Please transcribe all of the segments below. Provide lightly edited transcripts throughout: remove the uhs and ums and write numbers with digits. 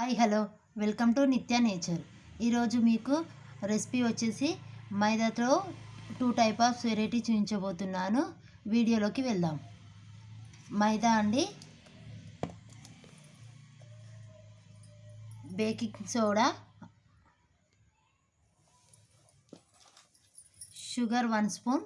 Hi hello welcome to నిత్య nature. ఈరోజు మీకు రెసిపీ వచ్చేసి మైదాతో 2 టైప్ ఆఫ్ వెరైటీ చూపించబోతున్నాను. వీడియోలోకి వెళ్దాం. మైదా అండి, baking soda, sugar 1 spoon,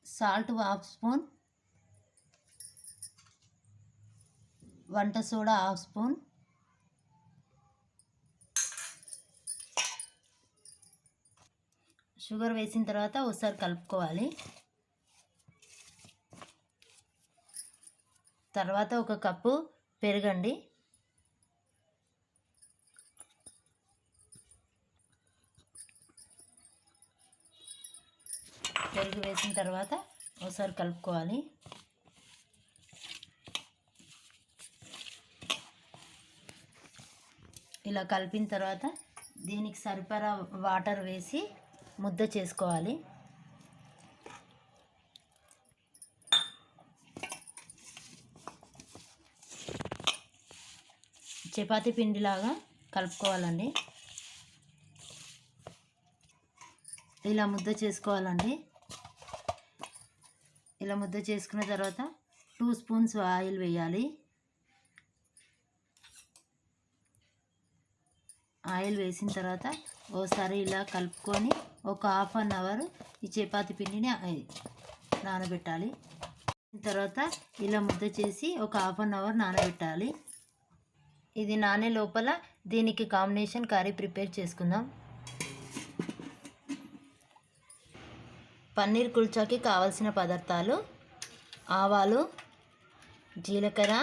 salt 1/2 spoon, వంట సోడా 1/2 స్పూన్, షుగర్ వేసిన తర్వాత ఒకసారి కలుపుకోవాలి. తర్వాత 1 కప్పు పెరుగండి, పెరుగు వేసిన తర్వాత ఒకసారి కలుపుకోవాలి. ఇలా కలిపిన తర్వాత దీనికి సరిపడా వాటర్ వేసి ముద్ద చేసుకోవాలి. చపాతీ పిండిలాగా కలుపుకోవాలండి. ఇలా ముద్ద చేసుకోవాలండి. ఇలా ముద్ద చేసుకున్న తర్వాత 2 స్పూన్స్ ఆయిల్ వేయాలి. ఆయిల్ వేసిన తర్వాత ఓసారి ఇలా కలుపుకొని ఒక 1/2 అవర్ ఈ చపాతీ పిండిని నానబెట్టాలి. తర్వాత ఇలా ముద్ద చేసి ఒక 1/2 అవర్ నానబెట్టాలి. ఇది నానే లోపల దీనికి కాంబినేషన్ కర్రీ ప్రిపేర్ చేసుకుందాం. పన్నీర్ కుల్చాకి కావాల్సిన పదార్థాలు: ఆవాలు, జీలకర్ర,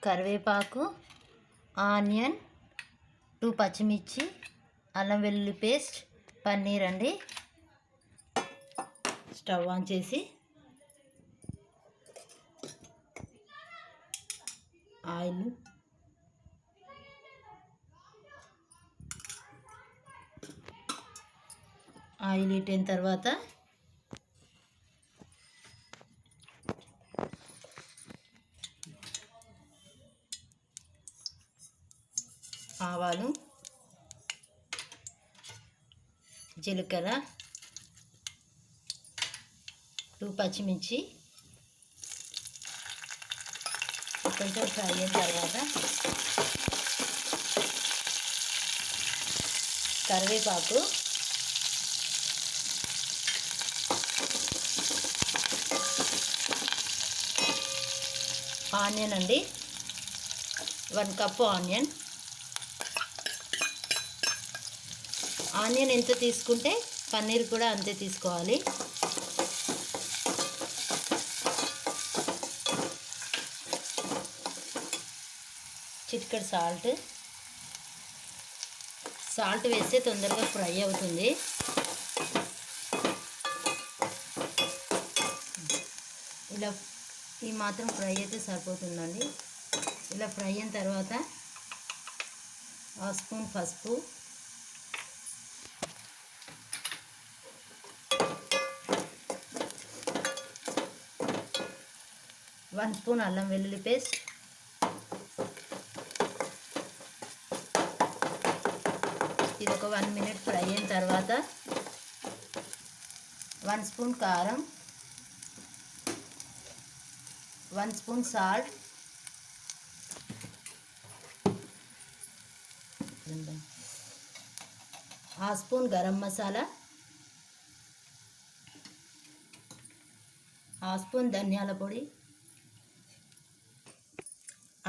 కరివేపాకు, ఆనియన్, 2 పచ్చిమిర్చి, అల్లం వెల్లుల్లి పేస్ట్, పన్నీర్ అండి. స్టవ్ ఆన్ చేసి ఆయిల్ హీట్ అయిన తర్వాత ఆవాలు, జీలకర్ర, 2 పచ్చిమిర్చి కొంచెం ఫ్రై అయిన తర్వాత కరివేపాకు, ఆనియన్ అండి, 1 కప్పు ఆనియన్. ఆనియన్ ఎంత తీసుకుంటే పన్నీర్ కూడా అంతే తీసుకోవాలి. చిటికెడు సాల్ట్ వేస్తే తొందరగా ఫ్రై అవుతుంది. ఇలా ఈ మాత్రం ఫ్రై అయితే సరిపోతుందండి. ఇలా ఫ్రై అయిన తర్వాత 1 స్పూన్ పసుపు, 1 స్పూన్ అల్లం వెల్లుల్లి పేస్ట్, ఇది ఒక 1 మినిట్ ఫ్రై అయిన తర్వాత 1 స్పూన్ కారం, 1 spoon salt, 1/2 spoon garam masala, 1/2 spoon ధనియాల పొడి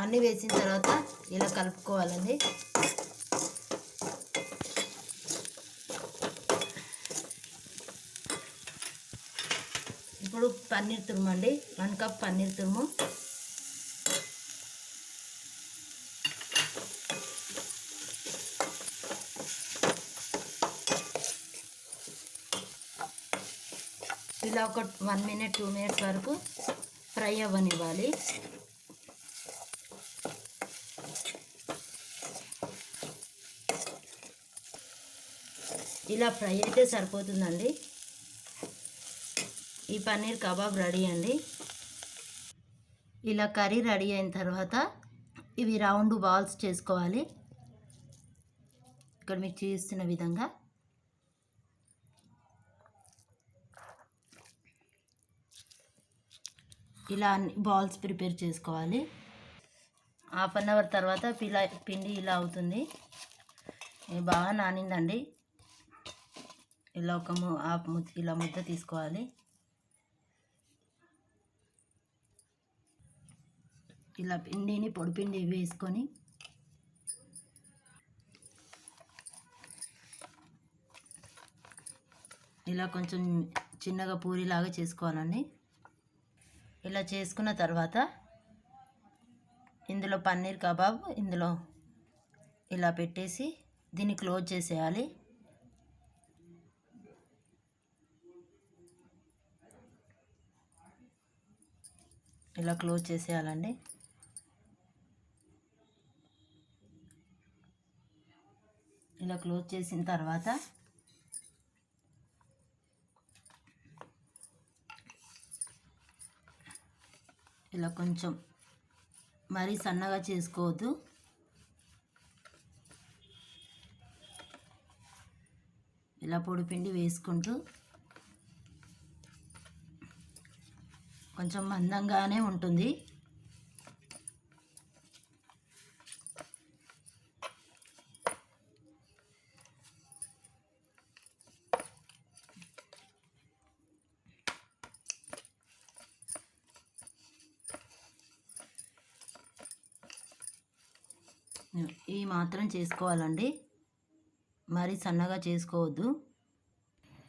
అన్నీ వేసిన తర్వాత ఇలా కలుపుకోవాలండి. ఇప్పుడు పన్నీర్ తురుము అండి, 1 కప్ పన్నీర్ తురుము, ఇలా ఒక 1 మినిట్ 2 మినిట్స్ వరకు ఫ్రై అవ్వనివ్వాలి. ఇలా ఫ్రై అయితే సరిపోతుందండి. ఈ పన్నీర్ కబాబ్ రెడీ అండి. ఇలా కర్రీ రెడీ అయిన తర్వాత ఇవి రౌండ్ బాల్స్ చేసుకోవాలి. ఇక్కడ మీకు చూస్తున్న విధంగా ఇలా బాల్స్ ప్రిపేర్ చేసుకోవాలి. హాఫ్ అన్ అవర్ తర్వాత పిండి ఇలా అవుతుంది. బాగా నానిందండి. ఇలా ఇలా ముద్ద తీసుకోవాలి. ఇలా పిండిని పొడిపిండి వేసుకొని ఇలా కొంచెం చిన్నగా పూరిలాగా చేసుకోవాలండి. ఇలా చేసుకున్న తర్వాత ఇందులో పన్నీర్ కబాబ్ ఇందులో ఇలా పెట్టేసి దీన్ని క్లోజ్ చేసేయాలి. ఇలా క్లోజ్ చేసేయాలండి. ఇలా క్లోజ్ చేసిన తర్వాత ఇలా కొంచెం మరీ సన్నగా చేసుకోవద్దు. ఇలా పొడిపిండి వేసుకుంటూ కొంచెం మందంగానే ఉంటుంది. ఈ మాత్రం చేసుకోవాలండి, మరీ సన్నగా చేసుకోవద్దు.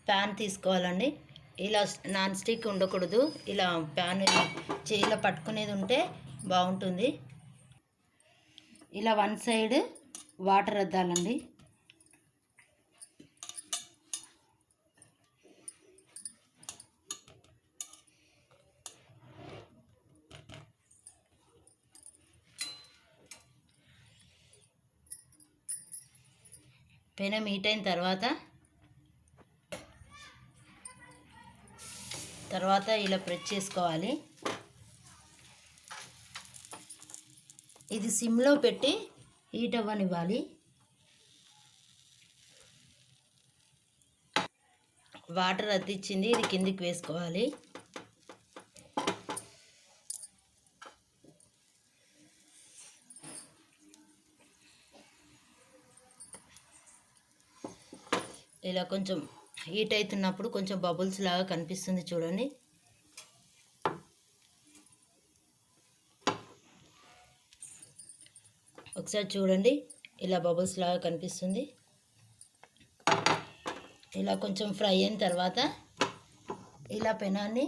ప్యాన్ తీసుకోవాలండి. ఇలా నాన్ స్టిక్ ఉండకూడదు. ఇలా ప్యాన్ చేయిలో పట్టుకునేది ఉంటే బాగుంటుంది. ఇలా వన్ సైడ్ వాటర్ అద్దాలండి. పెనం హీట్ అయిన తర్వాత ఇలా ప్రెస్ చేసుకోవాలి. ఇది సిమ్లో పెట్టి హీట్ అవ్వనివ్వాలి. వాటర్ అద్దిచ్చింది, ఇది కిందికి వేసుకోవాలి. ఇలా కొంచెం హీట్ అవుతున్నప్పుడు కొంచెం బబుల్స్ లాగా కనిపిస్తుంది చూడండి. ఒకసారి చూడండి, ఇలా బబుల్స్ లాగా కనిపిస్తుంది. ఇలా కొంచెం ఫ్రై అయిన తర్వాత ఇలా పెనాన్ని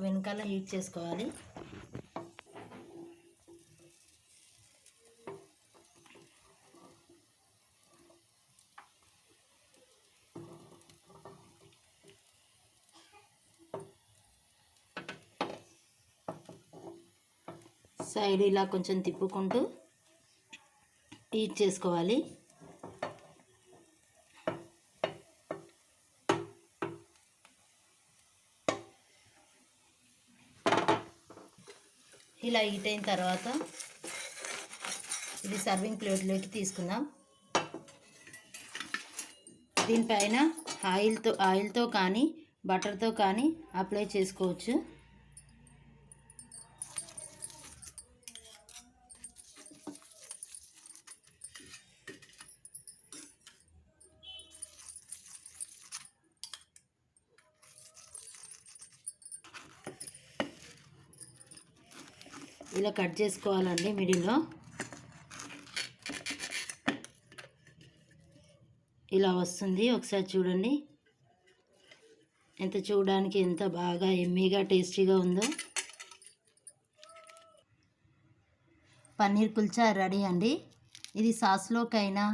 వెనకాల హీట్ చేసుకోవాలి. సైడ్ ఇలా కొంచెం తిప్పుకుంటూ హీట్ చేసుకోవాలి. ఇలా హీట్ అయిన తర్వాత ఇది సర్వింగ్ ప్లేట్లోకి తీసుకుందాం. దీనిపైన ఆయిల్తో కానీ బటర్తో కానీ అప్లై చేసుకోవచ్చు. ఇలా కట్ చేసుకోవాలండి. మిడిల్లో ఇలా వస్తుంది. ఒకసారి చూడండి, చూడడానికి ఎంత బాగా ఎమ్మీగా టేస్టీగా ఉందో. పన్నీర్ కుల్చా రెడీ అండి. ఇది సాస్లోకైనా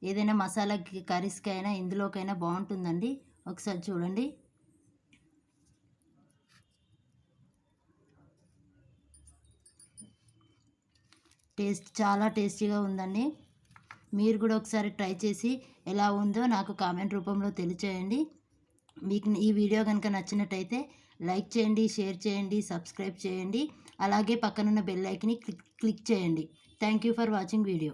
ఏదైనా మసాలా కర్రీస్కైనా ఇందులోకైనా బాగుంటుందండి. ఒకసారి చూడండి. చాలా టేస్టీగా ఉందండి. మీరు కూడా ఒకసారి ట్రై చేసి ఎలా ఉందో నాకు కామెంట్ రూపంలో తెలియచేయండి. మీకు ఈ వీడియో కనుక నచ్చినట్టయితే లైక్ చేయండి, షేర్ చేయండి, సబ్స్క్రైబ్ చేయండి. అలాగే పక్కనున్న బెల్ ఐకాన్ని క్లిక్ చేయండి. Thank you for watching video.